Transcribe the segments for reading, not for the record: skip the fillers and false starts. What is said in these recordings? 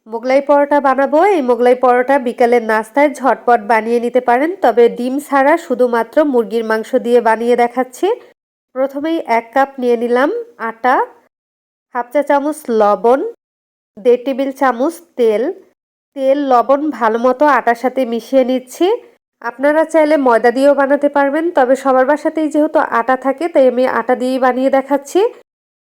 মোগলাই পরোটা বানাবো। এই মোগলাই পরোটা বিকালের নাস্তায় ঝটপট বানিয়ে নিতে পারেন, তবে ডিম ছাড়া শুধুমাত্র মুরগির মাংস দিয়ে বানিয়ে দেখাচ্ছি। প্রথমেই 1 কাপ নিয়ে নিলাম আটা, হাফ চা চামচ লবণ, 1.5 টেবিল চামচ তেল। তেল লবণ ভালো মতো আটার সাথে মিশিয়ে নিচ্ছি। আপনারা চাইলে ময়দা দিয়েও বানাতে পারবেন, তবে সবার বাসাতেই যেহেতু আটা থাকে তাই আমি আটা দিয়েই বানিয়ে দেখাচ্ছি।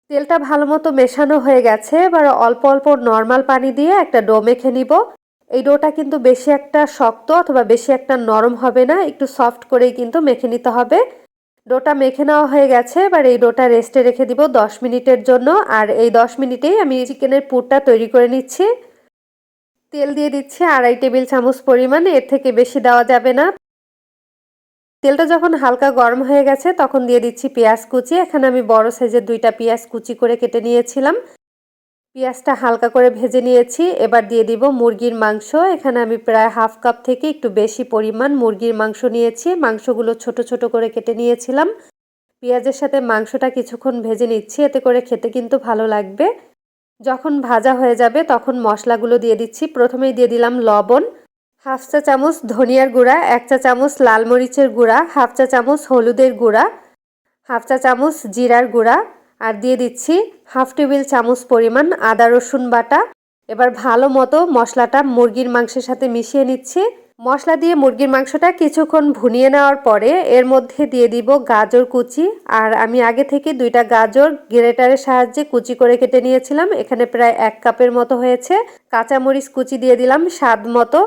তেলটা ভালো মতো মেশানো হয়ে গেছে। এবার অল্প অল্প নর্মাল পানি দিয়ে একটা ডো মেখে নিব। এই ডোটা কিন্তু বেশি একটা শক্ত অথবা বেশি একটা নরম হবে না, একটু সফট করেই কিন্তু মেখে নিতে হবে। ডোটা মেখে নেওয়া হয়ে গেছে। এবার এই ডোটা রেস্টে রেখে দিব 10 মিনিটের জন্য। আর এই 10 মিনিটেই আমি চিকেনের পুরটা তৈরি করে নিচ্ছি। তেল দিয়ে দিচ্ছি 2.5 টেবিল চামচ পরিমাণ, এর থেকে বেশি দেওয়া যাবে না। তেলটা যখন হালকা গরম হয়ে গেছে তখন দিয়ে দিচ্ছি পেঁয়াজ কুচি। এখানে আমি বড় সাইজের 2টা পেঁয়াজ কুচি করে কেটে নিয়েছিলাম। পেঁয়াজটা হালকা করে ভেজে নিয়েছি। এবার দিয়ে দিব মুরগির মাংস। এখানে আমি প্রায় হাফ কাপ থেকে একটু বেশি পরিমাণ মুরগির মাংস নিয়েছি। মাংসগুলো ছোট ছোট করে কেটে নিয়েছিলাম। পেঁয়াজের সাথে মাংসটা কিছুক্ষণ ভেজে নিচ্ছি, এতে করে খেতে কিন্তু ভালো লাগবে। যখন ভাজা হয়ে যাবে তখন মশলাগুলো দিয়ে দিচ্ছি। প্রথমেই দিয়ে দিলাম লবণ, হাফ চা চামচ ধনিয়ার গুঁড়া, 1 চা চামচ লাল মরিচের গুঁড়া, হাফ চা চামচ হলুদের গুঁড়া, হাফ চা চামচ জিরার গুঁড়া, আর দিয়ে দিচ্ছি হাফ টেবিল চামচ পরিমাণ আদা রসুন বাটা। এবার ভালো মতো মশলাটা মুরগির মাংসের সাথে মিশিয়ে নিচ্ছি। মশলা দিয়ে মুরগির মাংসটা কিছুক্ষণ ভুনিয়ে নেওয়ার পরে এর মধ্যে দিয়ে দিব গাজর কুচি। আর আমি আগে থেকে 2টা গাজর গ্রেটারের সাহায্যে কুচি করে কেটে নিয়েছিলাম। এখানে প্রায় 1 কাপের মতো হয়েছে। কাঁচামরিচ কুচি দিয়ে দিলাম স্বাদ মতো।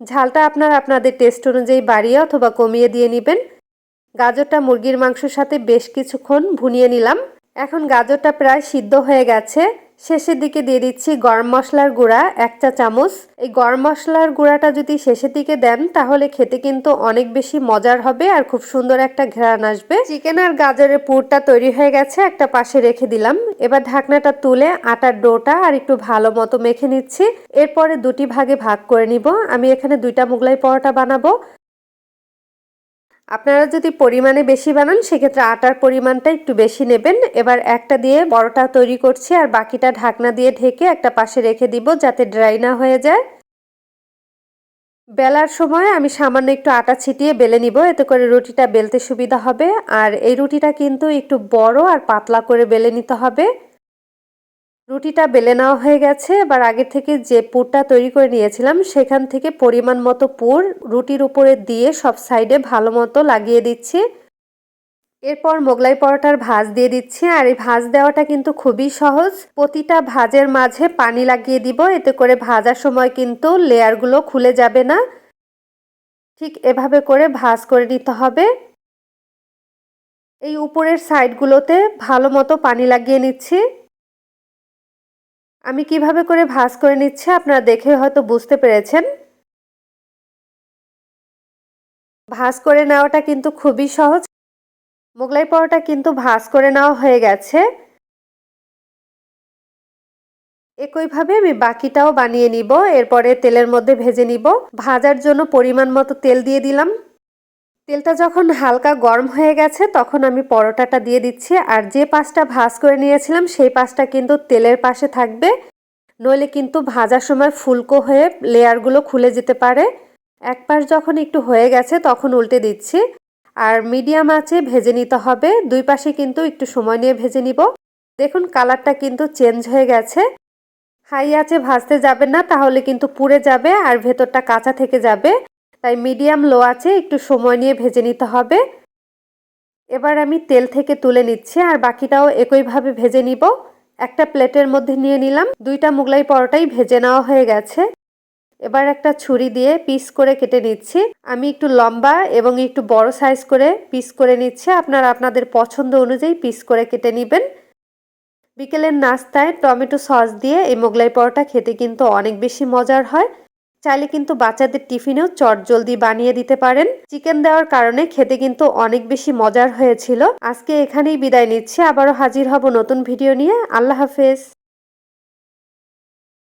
ঝালটা আপনারা আপনাদের টেস্ট অনুযায়ী বাড়িয়ে অথবা কমিয়ে দিয়ে নেবেন। গাজরটা মুরগির মাংসের সাথে বেশ কিছুক্ষণ ভুনিয়ে নিলাম। এখন গাজরটা প্রায় সিদ্ধ হয়ে গেছে। শেষের দিকে দিয়ে দিচ্ছি গরম মশলার গুঁড়া 1 চা চামচ। এই গরম মশলার গুঁড়াটা যদি শেষের দিকে দেন তাহলে খেতে কিন্তু অনেক বেশি মজার হবে আর খুব সুন্দর একটা ঘ্রাণ আসবে। চিকেন আর গাজরের পুরটা তৈরি হয়ে গেছে, একটা পাশে রেখে দিলাম। এবার ঢাকনাটা তুলে আটার ডোটা আর একটু ভালো মতো মেখে নিচ্ছি। এরপরে 2টি ভাগে ভাগ করে নিব। আমি এখানে 2টা মোগলাই পরোটা বানাবো। আপনারা যদি পরিমাণে বেশি বানান সেক্ষেত্রে আটার পরিমাণটা একটু বেশি নেবেন। এবার একটা দিয়ে পরোটা তৈরি করছি আর বাকিটা ঢাকনা দিয়ে ঢেকে একটা পাশে রেখে দিব যাতে ড্রাই না হয়ে যায়। বেলার সময় আমি সামান্য একটু আটা ছিটিয়ে বেলে নিব, এতে করে রুটিটা বেলতে সুবিধা হবে। আর এই রুটিটা কিন্তু একটু বড় আর পাতলা করে বেলে নিতে হবে। রুটিটা বেলে নেওয়া হয়ে গেছে। এবার আগে থেকে যে পুরটা তৈরি করে নিয়েছিলাম সেখান থেকে পরিমাণ মতো পুর রুটির উপরে দিয়ে সব সাইডে ভালো মতো লাগিয়ে দিচ্ছি। এরপর মোগলাই পরোটার ভাঁজ দিয়ে দিচ্ছি। আর এই ভাঁজ দেওয়াটা কিন্তু খুবই সহজ। প্রতিটা ভাঁজের মাঝে পানি লাগিয়ে দিব, এতে করে ভাজার সময় কিন্তু লেয়ারগুলো খুলে যাবে না। ঠিক এভাবে করে ভাঁজ করে নিতে হবে। এই উপরের সাইডগুলোতে ভালো মতো পানি লাগিয়ে নিচ্ছি। আমি কিভাবে করে ভাঁজ করে নিচ্ছি আপনারা দেখে হয়তো বুঝতে পেরেছেন। ভাঁজ করে নেওয়াটা কিন্তু খুবই সহজ। মোগলাই পরোটা কিন্তু ভাঁজ করে নেওয়া হয়ে গেছে। একইভাবে আমি বাকিটাও বানিয়ে নিব। এরপরে তেলের মধ্যে ভেজে নিব। ভাজার জন্য পরিমাণ মতো তেল দিয়ে দিলাম। তেলটা যখন হালকা গরম হয়ে গেছে তখন আমি পরোটাটা দিয়ে দিচ্ছি। আর যে পাশটা ভাঁজ করে নিয়েছিলাম সেই পাশটা কিন্তু তেলের পাশে থাকবে, নইলে কিন্তু ভাজার সময় ফুলকো হয়ে লেয়ারগুলো খুলে যেতে পারে। এক পাশ যখন একটু হয়ে গেছে তখন উল্টে দিচ্ছি। আর মিডিয়াম আঁচে ভেজে নিতে হবে। দুই পাশে কিন্তু একটু সময় নিয়ে ভেজে নিব। দেখুন কালারটা কিন্তু চেঞ্জ হয়ে গেছে। হাই আঁচে ভাজতে যাবেন না, তাহলে কিন্তু পুড়ে যাবে আর ভেতরটা কাঁচা থেকে যাবে। তাই মিডিয়াম লো আঁচে একটু সময় নিয়ে ভেজে নিতে হবে। এবার আমি তেল থেকে তুলে নিচ্ছি আর বাকিটাও একইভাবে ভেজে নিব। একটা প্লেটের মধ্যে নিয়ে নিলাম। 2টা মোগলাই পরোটাই ভেজে নেওয়া হয়ে গেছে। এবার একটা ছুরি দিয়ে পিস করে কেটে নিচ্ছি। আমি একটু লম্বা এবং একটু বড় সাইজ করে পিস করে নিচ্ছি। আপনারা আপনাদের পছন্দ অনুযায়ী পিস করে কেটে নেবেন। বিকেলের নাস্তায় টমেটো সস দিয়ে এই মোগলাই পরোটা খেতে কিন্তু অনেক বেশি মজার হয়। চাইলে কিন্তু বাচ্চাদের টিফিনেও চটজলদি বানিয়ে দিতে পারেন। চিকেন দেওয়ার কারণে খেতে কিন্তু অনেক বেশি মজার হয়েছিল। আজকে এখানেই বিদায় নিচ্ছি। আবারও হাজির হব নতুন ভিডিও নিয়ে। আল্লাহ হাফেজ।